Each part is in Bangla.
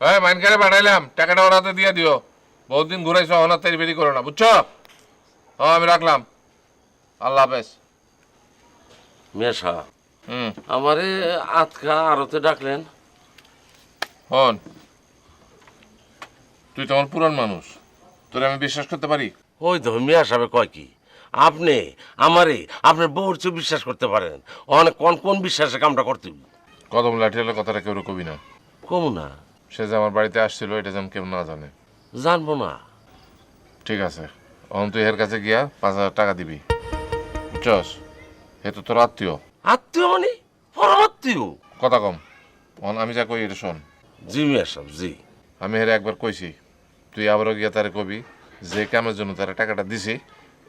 হ্যাঁ মাইনকারে পাঠাইলাম, টাকাটা ওর হাতে দিয়ে দিও। বহুত দিন ঘুরাইছো, অনার তারি বেরি করো না, বুঝছো? হ্যাঁ আমি রাখলাম, আল্লাহ হাফেজ। মিয়া সাহ, হুম। আমারে আতকা আরতে ডাকলেন? হন, তুই তো আমার পুরান মানুষ, তোরে আমি বিশ্বাস করতে পারি? ওই তো মিয়া সাহেব কয় কি, আপনি আমারে আপনার বউর চেয়ে বিশ্বাস করতে পারেন, অনেক কোন কোন বিশ্বাসে কামটা করতে কদম লাঠিয়ালের কথাটা কেউ কবি না। কমু না। সে যে আমার বাড়িতে আসছিল এটা যেন কেউ না জানে। জানবো না। ঠিক আছে, অহন তুই এর কাছে গিয়া 5,000 টাকা দিবি, বুঝছস? হে তো তোর আত্মীয়। আত্মীয় মানে? পরমাত্মীয়? কথা কম, অহন আমি যা কই এটা শোন। জি মিয়া সাহেব, জি। আমি হেরে একবার কইছি, তুই আবারও গিয়া তারে কবি যে কামের জন্য তারা টাকাটা দিছি,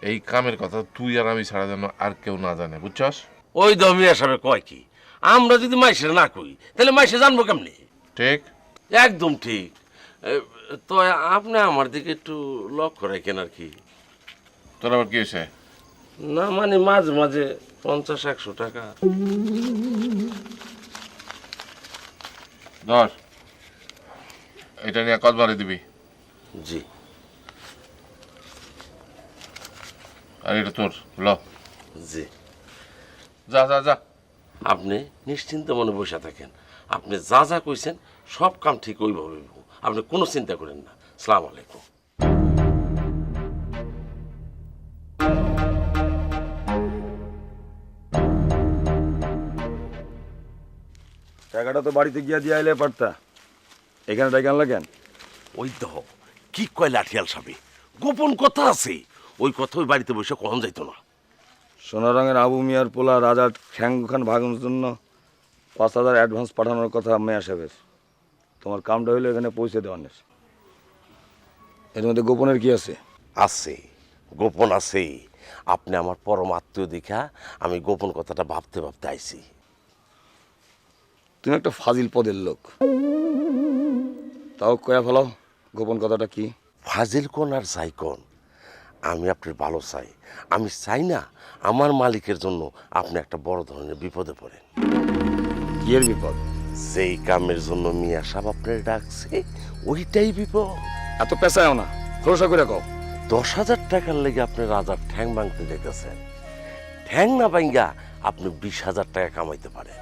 এই কামের কথা তুই আর আমি ছাড়া যেন আর কেউ না জানে, বুঝছস? ওই তো মিয়া সাহেব কয় কি, আমরা যদি মাইসে না কই তাহলে মাইসে জানবো কেমনি? ঠিক। একদম ঠিক। এ, তো আপনি আমার দিকে একটু লক্ষ্য রাখেন আর কি। তোর আবার কি হয়েছে? না মানে মাঝে মাঝে 50-100 টাকা। ধর, এটা নিয়ে কতবারে দিবি? জি। আর এটা তোর, ল। জি। যা যা যা। আপনি নিশ্চিন্ত মনে বসে থাকেন, আপনি যা যা কইছেন সব কাম ঠিক ওইভাবে হইব। আপনি কোনো চিন্তা করেন না। সালাম আলাইকুম। টাকাটা তো বাড়িতে গিয়া দিয়ে আইলে পারতা, এখানে টাকা আনলা কেন? ওই তো কি কয় লাঠিয়াল সাবে, গোপন কথা আছে, ওই কথা ওই বাড়িতে বসে কখন যাইতো না। সোনা রঙের আবু মিয়ার পোলা রাজার ঠ্যাং খান ভাগানোর জন্য 5,000 অ্যাডভান্স পাঠানোর কথা মেয়া সাহেবের। তোমার কামটা হইলো এখানে পৌঁছে দেওয়ানের। এর মধ্যে গোপনের কি আছে? আছে, গোপন আছে। আপনি আমার পরম আত্মীয় দেখা আমি গোপন কথাটা ভাবতে ভাবতে আইছি। তুমি একটা ফাজিল পদের লোক, তাও কয়া ফেলাও গোপন কথাটা কি? ফাজিল কোন আর চাই কোন, আমি আপনার ভালো চাই। আমি চাই না আমার মালিকের জন্য আপনি একটা বড় ধরনের বিপদে পড়েন। কি এর বিপদ? যেই কামের জন্য মিয়া সাহেব আপনার ডাকছে ওইটাই বিপদ। এত পেঁচায়ও না, খোলসা করে কও। 10,000 টাকার লেগে আপনি রাজার ঠ্যাং ভাঙতে যেতেছেন। ঠ্যাং না ভাঙ্গা আপনি 20,000 টাকা কামাইতে পারেন।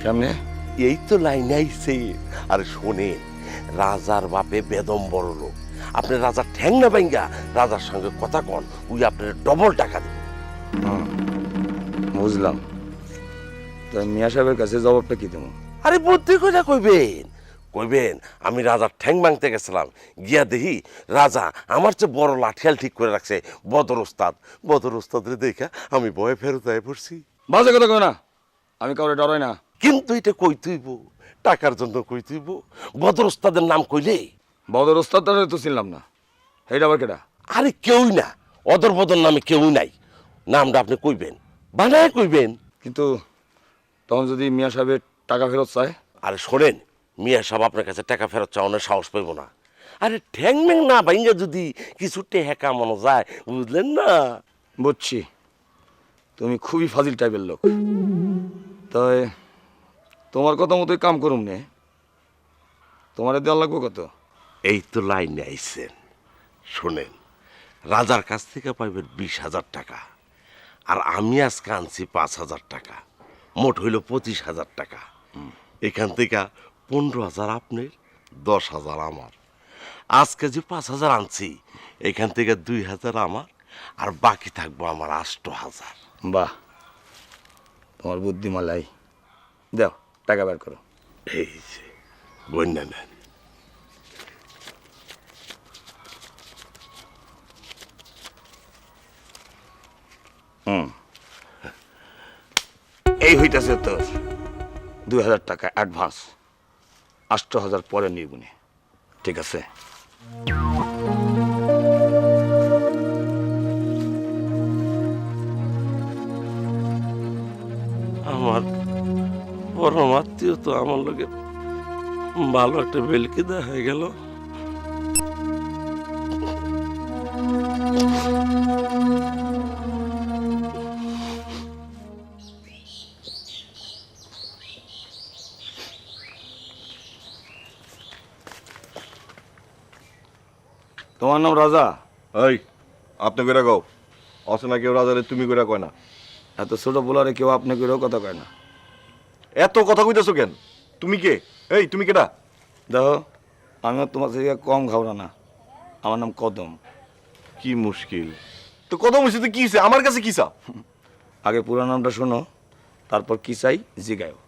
কেমনে? এই তো লাইন আইছে। আর শোনেন, রাজার বাপে বেদম বড় লোক। আপনি রাজার ঠ্যাং না ভাঙ্গা রাজার সঙ্গে কথা কন, ওই আপনার ডবল টাকা দেবে। বুঝলাম, তো মিয়া সাহেবের কাছে জবাবটা কি দেবো? আরে বুদ্ধি কইরা কইবেন, কইবেন আমি রাজার ঠ্যাং ভাঙতে গেছিলাম, গিয়া দেখি রাজা আমার চেয়ে বড় লাঠিয়াল ঠিক করে রাখছে বদর ওস্তাদ। বদর ওস্তাদের দেখা আমি ভয়ে ফেরত আয় পড়ছি। বাজে কথা কই না, আমি কাউরে ডরাই না। কিন্তু এটা কই তুইব, টাকার জন্য কই তুইব। বদর ওস্তাদের নাম কইলে বদর ওস্তাদ তো চিনলাম না, এইটা আবার কেটা? আরে কেউই না, অদর বদর নামে কেউই নাই। নামটা আপনি কইবেন, বানায় কইবেন। কিন্তু তখন যদি মিয়া সাহেবের টাকা ফেরত চায়? আরে শোনেন, মিয়া সাহেব আপনার কাছে টাকা ফেরত চাওয়ানোর সাহস পাইব না। আরে ঠ্যাং ম্যাং না ভাইঙ্গা যদি কিছু টেহা কামানো যায়, বুঝলেন না? বুঝছি, তুমি খুবই ফাজিল টাইপের লোক। তাই তোমার কথা মতোই কাম করুম নে। তোমার দেওয়া লাগবো কত? এই তো লাইনে আইছেন। শোনেন, রাজার কাছ থেকে পাইবেন 20,000 টাকা, আর আমি আজকে আনছি 5,000 টাকা, মোট হইল 25,000 টাকা। এখান থেকে 15,000 আপনার, 10,000 আমার। আজকে যে 5,000 আনছি, এখান থেকে 2,000 আমার, আর বাকি থাকবো আমার 8,000। বাহ, তোমার বুদ্ধিমালাই। দাও টাকা বের করো। এই যে গণ্যা নেন। এই হইতাছে তোর 2,000 টাকা অ্যাডভান্স, 8,000 পরে নিবুনি, ঠিক আছে? আমার পরম আত্মীয় তো আমার লোকে ভালো একটা বেলকি দেয়া হয়ে গেল। তোমার নাম রাজা? এই আপনি কইরা কও, অচেনা কেউ রাজারে তুমি কইরা কয় না। এত ছোট বলারে কেউ আপনি করেও কথা কয় না। এত কথা কইতেছো কেন? তুমি কে? এই তুমি কেডা? দেখো, আমিও তোমার থেকে কম ঘাবড়া না। আমার নাম কদম। কি মুশকিল তো, কদম হইছে তো কি হইছে? আমার কাছে কি চা? আগে পুরো নামটা শোনো, তারপর কি চাই জিগায়ও।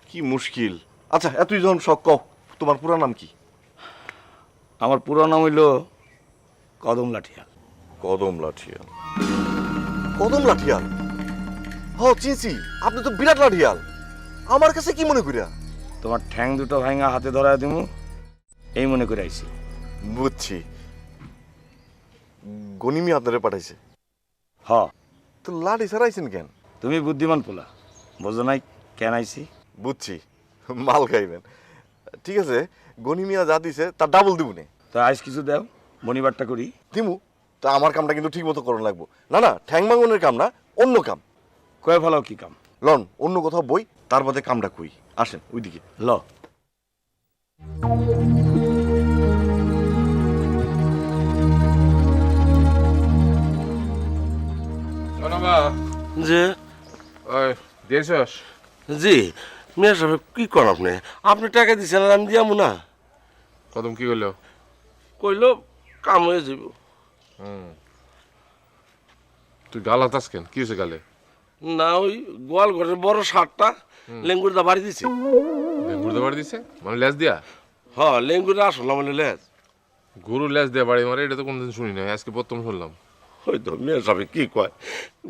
কি মুশকিল। আচ্ছা এতই যখন শখ, কও তোমার পুরা নাম কি? আমার পুরো নাম হইল কদম লাঠিয়াল। কদম লাঠিয়াল। কদম লাঠিয়াল? হ চিনছি, আপনি তো বিরাট লাঠিয়াল। আমার কাছে কি মনে করিয়া? তোমার ঠ্যাং দুটো ভাঙা হাতে ধরায় দিমু এই মনে করে আইছি। বুঝছি, গনিমি আপনারে পাঠাইছে। হ, তো লাঠি ছাড়াইছেন কেন? তুমি বুদ্ধিমান পোলা, বোঝো নাই কেন আইছি? বুঝছি, মাল খাইবেন। ঠিক আছে, গনিমিয়া যা দিছে তার ডাবল দিবনে। তো আইস কিছু দাও, মনিবারটা করি। দিমু, তা আমার কামটা কিন্তু ঠিক মতো করণ লাগবো। না না, ঠ্যাং ভাঙনের কাম না, অন্য কাম। কয়ে ফেলাও কি কাম? লন, অন্য কোথাও বই, তার বাদে কামটা কই। আসেন ওইদিকে। ল। বাবা, যে ওই দিয়েছস? জি মিয়া সাহেব, কি কর আপনি? আপনি টাকা দিচ্ছেন আর আমি দিয়ামু না? কদম কি করলো? কইলো কাম হয়ে যাব। তুই গাল হাতাস কেন? কি হয়েছে গালে? না, ওই গোয়াল ঘরের বড় শার্টটা লেঙ্গুর দা বাড়ি দিছে। ঘুরতে বাড়ি দিছে মানে লেজ দিয়া? হ, লেঙ্গুরে আসল মানে লেজ। গরু লেজ দিয়া বাড়ি মারে, এটা তো কোনদিন শুনি নাই, আজকে প্রথম শুনলাম। হয়তো মিয়া সাহেব কি কয়,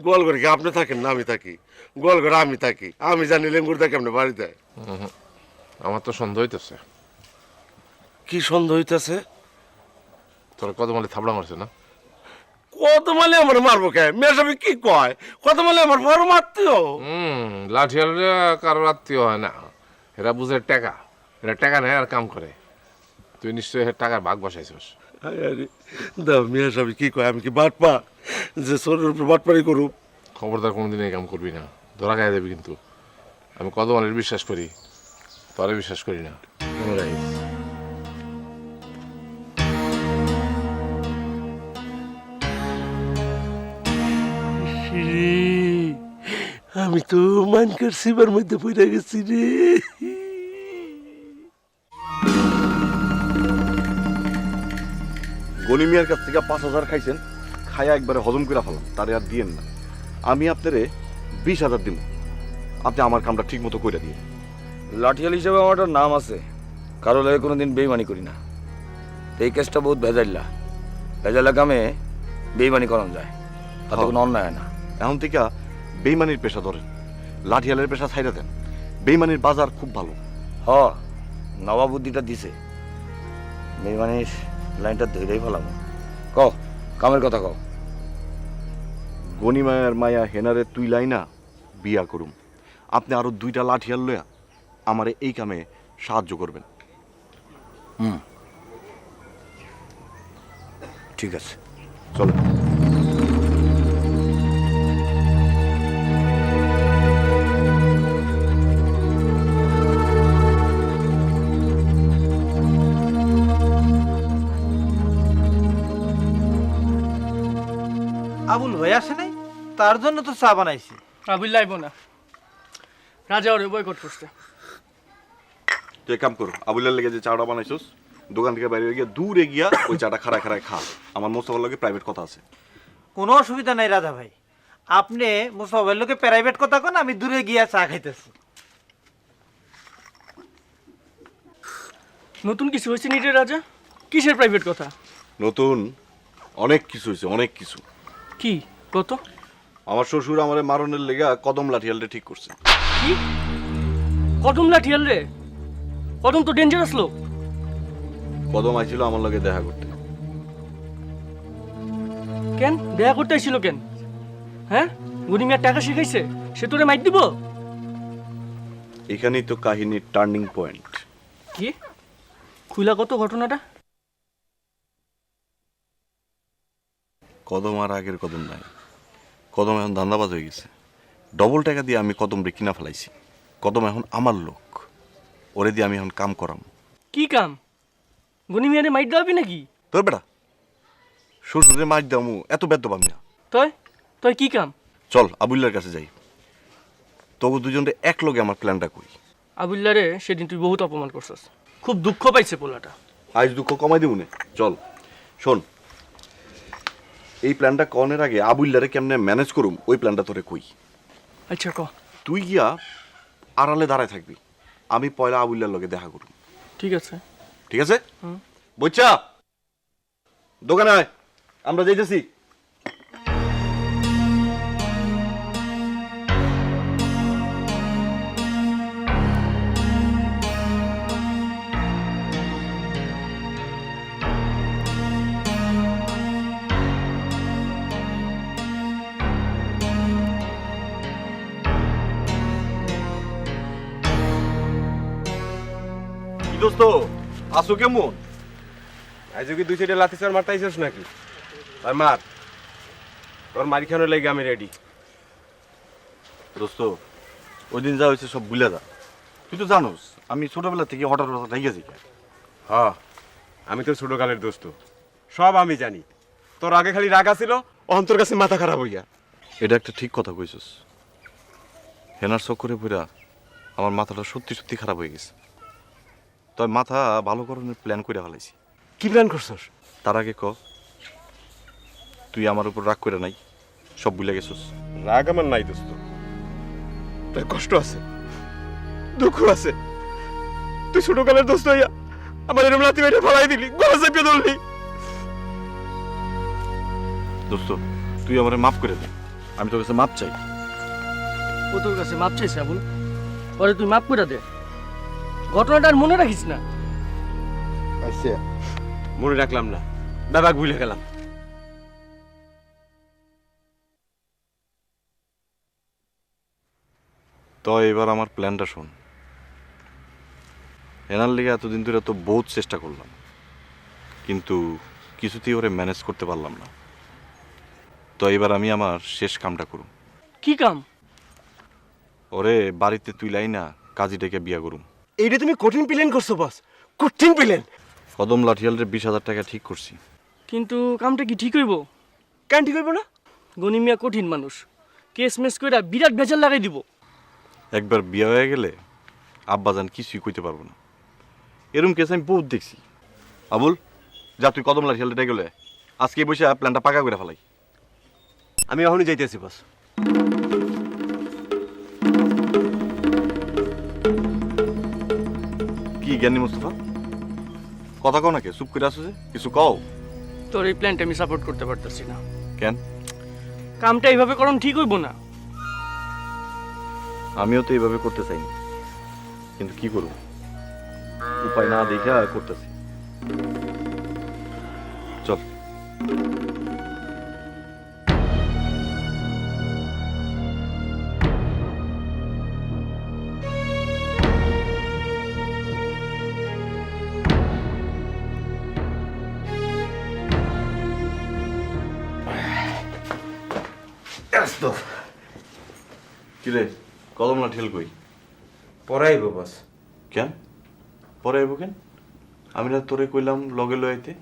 গোয়াল ঘরে কি আপনি থাকেন না আমি থাকি? গোয়াল ঘরে আমি থাকি, আমি জানি লেঙ্গুর দা কেমনে বাড়ি দেয়। আমার তো সন্দেহ হইতেছে। কি সন্দেহ হইতেছে? তোর কত মালে থাবড়া মারছে না? কত মালে আমার মারবো কে? মিয়া সাহেব কি কয়? কত মালে আমার বড় মারতেও। লাঠিয়ালরা কারোর আত্মীয় হয় না, এরা বুঝে টাকা। এরা টাকা নেয় আর কাম করে। তুই নিশ্চয়ই এর টাকার ভাগ বসাইছিস। দাও মিয়া সাহেব কি কয়, আমি কি বাটপা যে শরীরের উপর বাটপারি করুক? খবরদার কোনোদিন এই কাম করবি না, ধরা খাই দেবি কিন্তু। আমি কত মালের বিশ্বাস করি, তোরে বিশ্বাস করি না, মনে রাখিস। আমি তো মানকার সিবার মধ্যে পড়ে গেছি রে। গনিমিয়ার কাছ থেকে 5,000 খাইছেন, খায়া একবারে হজম করে ফেলাম, তারে আর দিয়েন না। আমি আপনারে 20,000 দিব, আপনি আমার কামটা ঠিক মতো করে দিয়ে। লাঠিয়াল হিসেবে আমার একটা নাম আছে, কারো লাগে কোনোদিন বেইমানি করি না। তো এই কেসটা বহুত ভেজাইলা, ভেজাইলা কামে বেইমানি করানো যায়, তাতে কোনো অন্যায় হয় না। এখন থেকে বেইমানির পেশা ধরেন, লাঠিয়ালের পেশা ছাইড়া দেন। বেইমানির বাজার খুব ভালো। হ, নবা বুদ্ধিটা দিছে, বেইমানির লাইনটা ধরেই ফেলাম। ক, কামের কথা কও। গনিমায়ের মায়া হেনারে তুই লাইনা বিয়া করুম। আপনি আরো 2টা লাঠিয়াল লয়া আমারে এই কামে সাহায্য করবেন। ঠিক আছে, চলো। আবুল ভাই আসে নাই, তার জন্য তো চা বানাইছি। আবিল লাইব না, রাজা ওরে বয়কট করছে। তুই এক কাম করো, আবুলের লেগে যে চাটা বানাইছস, দোকান থেকে বাইরে গিয়ে দূরে গিয়া ওই চাটা খাড়ায় খাড়ায় খা। আমার মোস্তফার লগে প্রাইভেট কথা আছে। কোনো অসুবিধা নাই রাজা ভাই, আপনি মোসাফের লোকে প্রাইভেট কথা কোন, আমি দূরে গিয়া চা খাইতেছি। নতুন কিছু হয়েছে নিটে রাজা? কিসের প্রাইভেট কথা? নতুন অনেক কিছু হয়েছে, অনেক কিছু। কি কত? আমার শ্বশুর আমারে মারণের লেগে কদম লাঠিয়ালটা ঠিক করছে। কি কদম লাঠিয়াল রে? কদম তো ডেঞ্জারাস লোক। কদম আইছিল আমার লগে দেখা করতে। কেন দেখা করতে আইছিল কেন? হ্যাঁ, গনিমিয়ার টাকা শিখাইছে, সে তোরে মাইর দিব? এখানেই তো কাহিনীর টার্নিং পয়েন্ট। কি খুইলা কত ঘটনাটা? কদম আর আগের কদম নাই, কদম এখন ধান্দাবাজ হয়ে গেছে। ডবল টাকা দিয়ে আমি কদম রে কিনা ফেলাইছি। কদম এখন আমার লোক, ওরে দিয়ে আমি এখন কাম করাম। কি কাম? গনিমিয়ারে মাইর দেওয়াবি নাকি? তোর বেটা শ্বশুরে মার দামু এত ব্যর্থ পাবি না। তুই তুই কি কাম? চল আবুল্লার কাছে যাই, তোকে দুজনে এক লগে আমার প্ল্যানটা করি। আবুল্লারে সেদিন তুই বহুত অপমান করছস, খুব দুঃখ পাইছে পোলাটা। আজ দুঃখ কমাই দেবো না, চল। শোন, এই প্ল্যানটা কনের আগে আবুল্লারে কেমনে ম্যানেজ করুম ওই প্ল্যানটা তোরে কই। আচ্ছা ক। তুই গিয়া আড়ালে দাঁড়ায় থাকবি, আমি পয়লা আবুল্লার লগে দেখা করুম। ঠিক আছে। ঠিক আছে? বুঝছা? দোকানে আয়, আমরা যাইতেছি। কি দোস্ত, আসো কেমন? আজ কি দুই সাইডে লাথি চার মারতাইছিস নাকি? আর মার, তোর মারি খানোর লাগে আমি রেডি। দোস্ত, ওই দিন যা হয়েছে সব ভুলে যা। তুই তো জানোস আমি ছোটবেলা থেকে হঠাৎ হঠাৎ রেগে যাই। হ্যাঁ, আমি তোর ছোটকালের দোস্ত, সব আমি জানি। তোর আগে খালি রাগা ছিল, অন্তর কাছে মাথা খারাপ হইয়া। এটা একটা ঠিক কথা কইছস। হেনার চক্করে পুরা আমার মাথাটা সত্যি সত্যি খারাপ হয়ে গেছে। তাই মাথা ভালো করার প্ল্যান করে ফেলাইছি। কি প্ল্যান করছস? তার আগে ক, তুই আমার উপর রাগ করে নাই, সব ভুলে গেছস? রাগ আমার নাই দোস্ত, তোর কষ্ট আছে, দুঃখ আছে। তুই ছোটকালের দোস্ত হইয়া আমার এরকম লাথি মেরে ফলাই দিলি, গলা চেপে ধরলি। দোস্ত, তুই আমারে মাফ করে দে, আমি তোর কাছে মাপ চাই। ও তোর কাছে মাপ চাইছে আবুল, পরে তুই মাপ করে দে। ঘটনাটা আর মনে রাখিস না। আচ্ছা, মনে রাখলাম না, দাদা ভুলে গেলাম। তো এবার আমার প্ল্যানটা শোন। হেনার লিগে এতদিন ধরে তো বহুত চেষ্টা করলাম, কিন্তু কিছুতেই ওরে ম্যানেজ করতে পারলাম না। তো এবার আমি আমার শেষ কামটা করুম। কি কাম? ওরে বাড়িতে তুইলাই না কাজী ডেকে বিয়া করুম। এইটা তুমি কঠিন প্ল্যান করছো বস, কঠিন প্ল্যান। কদম লাঠিয়ালের 20,000 টাকা ঠিক করছি। কিন্তু কামটা কি ঠিক হইব? কেন ঠিক হইব না? গনি মিয়া কঠিন মানুষ, কেস মেস কইরা বিরাট ভেজাল লাগাই দিব। একবার বিয়া হয়ে গেলে আব্বাজান কিছুই কইতে পারবো না। এরম কেস আমি বহুত দেখছি। আবুল, যা তুই কদম লাঠিয়ালে ডেকে লয়ে আজকে বসে প্ল্যানটা পাকা করে ফেলাই। আমি এখনই যাইতেছি বস। কি জ্ঞানী মুস্তফা, কথা কও নাকি? চুপ করে আসো যে, কিছু কও। তোর এই প্ল্যানটা আমি সাপোর্ট করতে পারতেছি না। কেন? কামটা এইভাবে করন ঠিক হইব না। আমিও তো এইভাবে করতে চাই না, কিন্তু কি করব, উপায় না দেখা করতেছি। চল। কিরে, কদম লাঠিয়াল কই? পড়াইব বস। কেন পরে আইব কেন? আমি না তোরে কইলাম লগে লইতে।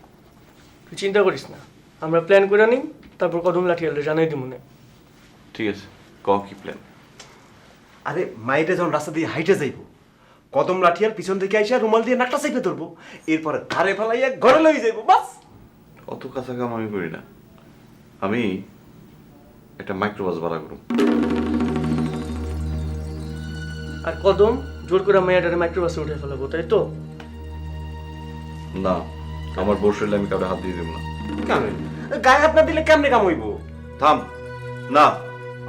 তুই চিন্তা করিস না, আমরা প্ল্যান করে নিই, তারপর কদম লাঠিয়ালে জানাই দিব না। ঠিক আছে, ক কি প্ল্যান? আরে মাইটা যখন রাস্তা দিয়ে হাইটে যাইব, কদম লাঠিয়ার পিছন থেকে আইসা রুমাল দিয়ে নাকটা চেপে ধরবো, এরপরে ধারে ফেলাইয়া ঘরে লই যাইব, বাস। অত কাছা কাম আমি করি না। আমি একটা মাইক্রোবাস ভাড়া করব। আর কদম জোর করে মেয়েটারে মাইক্রোবাসে উঠে ফেলাবো, তাই তো? না, আমার বউ শরীরে আমি কাউকে হাত দিয়ে দেব না। গায়ে হাত না দিলে কেমনে কাম হইব? থাম। না,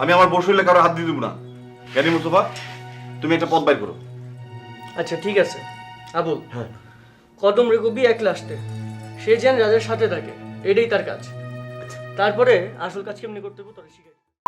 আমি আমার বউ শরীরে কারো হাত দিয়ে দেব না। জ্ঞানী মুস্তফা, তুমি একটা পথ বাইর করো। আচ্ছা ঠিক আছে আবুল, কদম রে কবি একলা আসতে, সে যেন রাজার সাথে থাকে, এটাই তার কাজ। তারপরে আসল কাজ কেমনি করতে হবে তোরা শিখাই।